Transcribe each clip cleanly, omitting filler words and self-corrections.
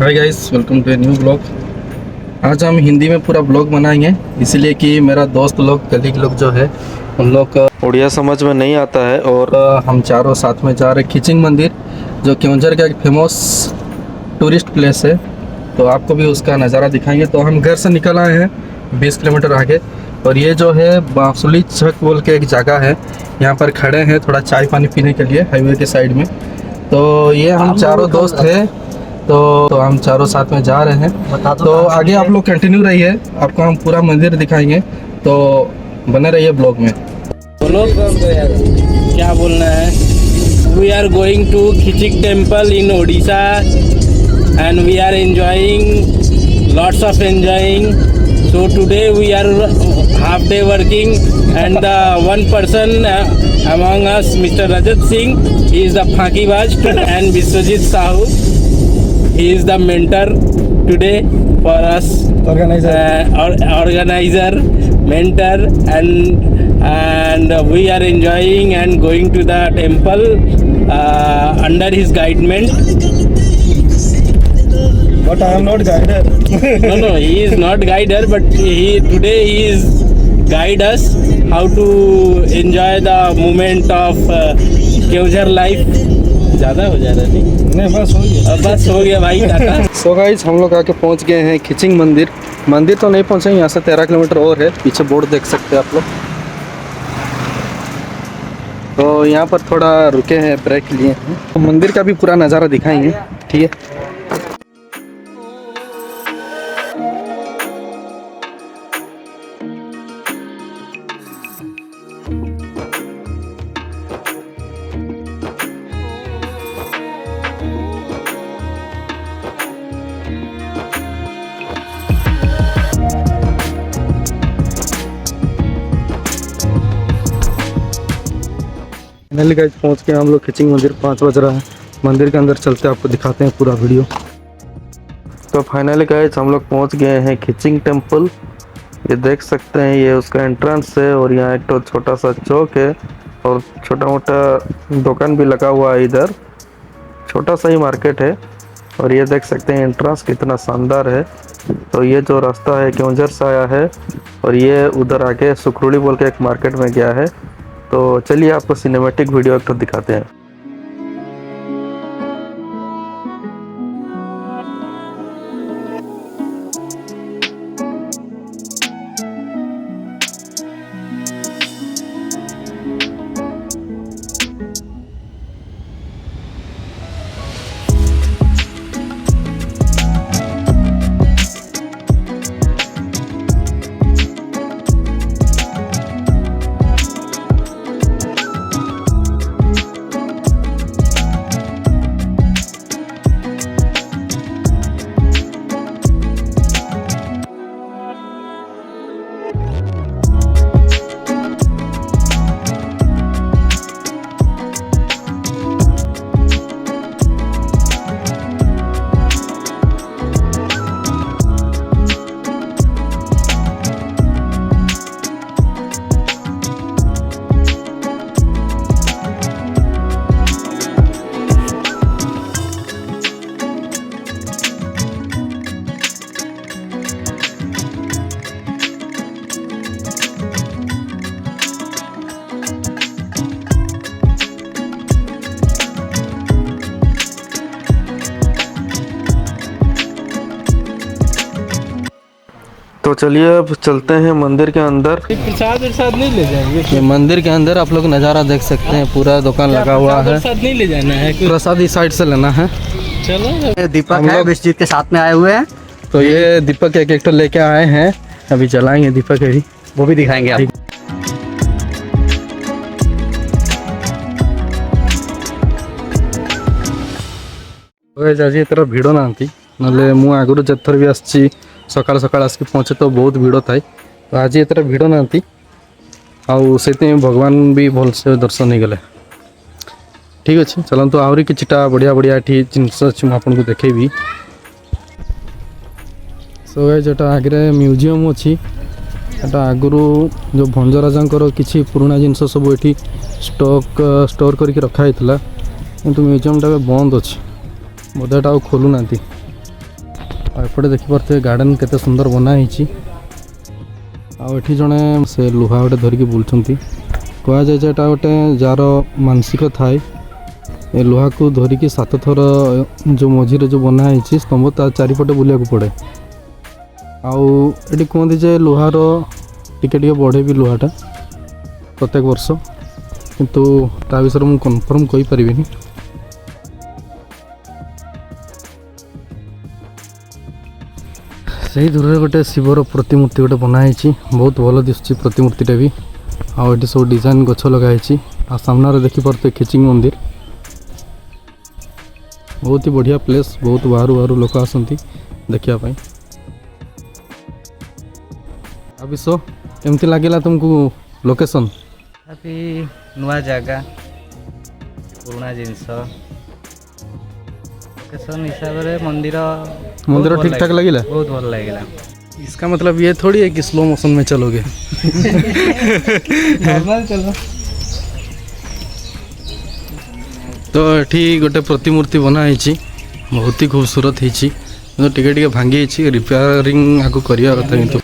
Hi guys, welcome to a new blog. आज हम हिंदी में पूरा ब्लॉग बनाएंगे, इसलिए कि मेरा दोस्त लोग कलीग लोग जो है उन लोग का उड़िया समझ में नहीं आता है। और हम चारों साथ में जा रहे खिचिंग मंदिर, जो केवंझर का एक फेमस टूरिस्ट प्लेस है। तो आपको भी उसका नज़ारा दिखाएंगे। तो हम घर से निकल आए हैं 20 किलोमीटर आगे, और ये जो है बांसुली छक बोल के एक जगह है, यहाँ पर खड़े हैं थोड़ा चाय पानी पीने के लिए हाईवे के साइड में। तो ये हम चारों दोस्त हैं, तो हम चारों साथ में जा रहे हैं। तो आगे आप लोग कंटिन्यू रहिए, आपको हम पूरा मंदिर दिखाएंगे, तो बने रहिए ब्लॉग में। बोलो क्या बोलना है। We are going to Khiching temple in Odisha and we are enjoying lots of enjoying. So today we are half day working and the one person among us, Mr. Rajat Singh, he is the Phakibaj, and Biswajit Sahu, he is the mentor today for us, organizer, mentor, and we are enjoying and going to the temple under his guidance. But I am not guider. No, he is not guider, but today he is guide us how to enjoy the moment of Keonjhar life. ज़्यादा हो जा रहा नहीं, बस हो गया भाई, Tata. So guys, हम लोग आके पहुंच गए हैं खिचिंग मंदिर। मंदिर तो नहीं पहुंचे, यहाँ से 13 किलोमीटर और है, पीछे बोर्ड देख सकते हैं आप लोग। तो यहाँ पर थोड़ा रुके हैं, ब्रेक लिए हैं, तो मंदिर का भी पूरा नज़ारा दिखाएंगे, ठीक है। फाइनली गाइस पहुँच के हम लोग खिचिंग मंदिर। 5 बज रहा है, मंदिर के अंदर चलते आपको दिखाते हैं पूरा वीडियो। तो फाइनली गाइस हम लोग पहुँच गए हैं खिचिंग टेम्पल। ये देख सकते हैं, ये उसका एंट्रेंस है, और यहाँ एक तो छोटा सा चौक है और छोटा मोटा दुकान भी लगा हुआ है। इधर छोटा सा ही मार्केट है, और ये देख सकते हैं एंट्रेंस कितना शानदार है। तो ये जो रास्ता है केवंझर से आया है, और ये उधर आके सुखरुड़ी बोल के एक मार्केट में गया है। तो चलिए आपको सिनेमैटिक वीडियो एक तो दिखाते हैं। तो चलिए अब चलते हैं मंदिर के अंदर। प्रसाद नहीं ले जाएंगे? ये मंदिर के अंदर आप लोग नज़ारा देख सकते हैं, पूरा दुकान लगा हुआ है। प्रसाद नहीं ले जाना है, प्रसाद इस साइड से लेना है। चलो। दीपक है, विश्वजीत के साथ में आए हुए हैं। तो ये दीपक एक तो लेके आए हैं, अभी जलाएंगे दीपक है, वो भी दिखाएंगे आपको। आज एतर भिड़ ना ना मु आगुरी जेथर भी आसी सकाल सकाल आसिक पहुँचे तो बहुत भिड़ थाए। तो आज एतर भिड़ ना से भगवान भी भलसे दर्शन हो गले। ठीक अच्छे, चलतु आहरी किछटा बढ़िया बढ़िया ये जिनस अच्छी मुझे देखेबी। सो गाइस एटा आगे म्यूजियम अच्छी, एटा आगुरु जो भंज राजा किसी पुराना जिनस सब ये स्टोर करके रखाई, किंतु म्यूजियम टा बंद अच्छी, बोधे खोलू ना। एपटे देखिपे गार्डन केते सुंदर बनाई आठी जड़े से लुहा गोटे धरिकी बुलूँ कह जाए एटा गोटे जार मानसिक थाए ए लुहा को धरिकी 7 थर जो मझीरे जो बनाई स्तंभ ता चारिपटे बुलिया पड़े आउ ये कहते जे लुहार टिके बढ़े भी लुहाटा प्रत्येक वर्ष किंतु ता विषय मुझे कन्फर्म कही पारिबिनी। से दूर में गोटे शिवर प्रतिमूर्ति गोटे बनाई बहुत भल दिशुची प्रतिमूर्तिटा भी आठ सब डिजाइन गछ लगाई आ सामने देखिपे खिचिंग मंदिर बहुत ही बढ़िया प्लेस बहुत बाहर लोक आसती देखापी। अभी सो केमती लगे तुमको लोकेशन अभी नुआ जगह पुराना जिनस लोकेशन हिसाब से मंदिर ठीक ठाक लगे बहुत भल लगे। इसका मतलब ये थोड़ी है कि स्लो मोशन में चलोगे नॉर्मल चलो। तो ये गोटे प्रतिमूर्ति बनाई बहुत ही खूबसूरत हो टिके भांगी रिपेयरिंग आगे करवा कथा किंतु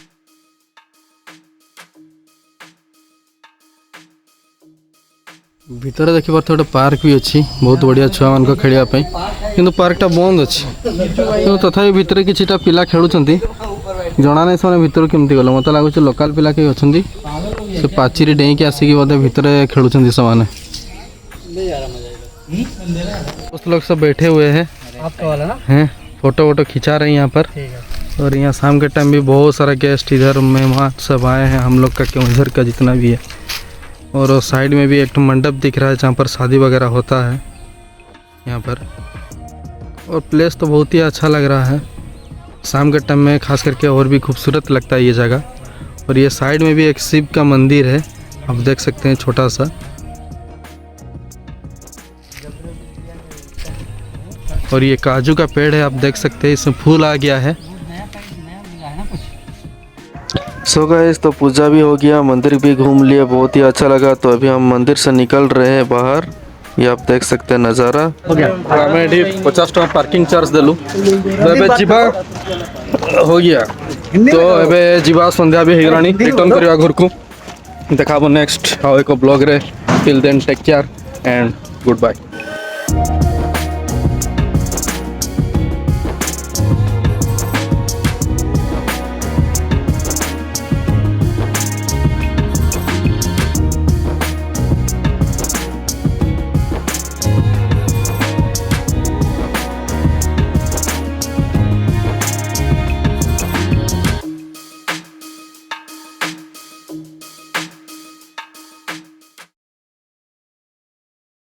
भितर देखिए गोटे पार्क भी अच्छी बहुत बढ़िया छुआ मान खेलवाई किंतु पार्कटा बंद अच्छी तो तथापि भितर किछिटा पिला खेलुंट जना नहीं से भितर केमती गल मत लगुच लोकल पिला कई अच्छा से पाचेरी डेईकी आसिक बोधे भितर खेलुंट से दोस्त लोग सब बैठे हुए हैं फोटो वोटो खिंचा रहे हैं यहाँ पर और यहाँ शाम के टाइम भी बहुत सारा गेस्ट इधर मेहमान सब आए हैं हम लोग का केवंझर का जितना भी है और साइड में भी एक मंडप दिख रहा है जहाँ पर शादी वगैरह होता है यहाँ पर और प्लेस तो बहुत ही अच्छा लग रहा है शाम के टाइम में खास करके और भी खूबसूरत लगता है ये जगह। और ये साइड में भी एक शिव का मंदिर है आप देख सकते हैं छोटा सा और ये काजू का पेड़ है आप देख सकते हैं इसमें फूल आ गया है। सो गाइस तो पूजा भी हो गया मंदिर भी घूम लिया बहुत ही अच्छा लगा तो अभी हम मंदिर से निकल रहे हैं बाहर ये आप देख सकते हैं नज़ारा हो गया 50 टका पार्किंग चार्ज देलु तो जीवा हो गया तो एबे जीवा संध्या भी होगलानी रिटर्न करवा घर को देखा नेक्स्ट आउ एक ब्लॉग रे till then take care and good bye.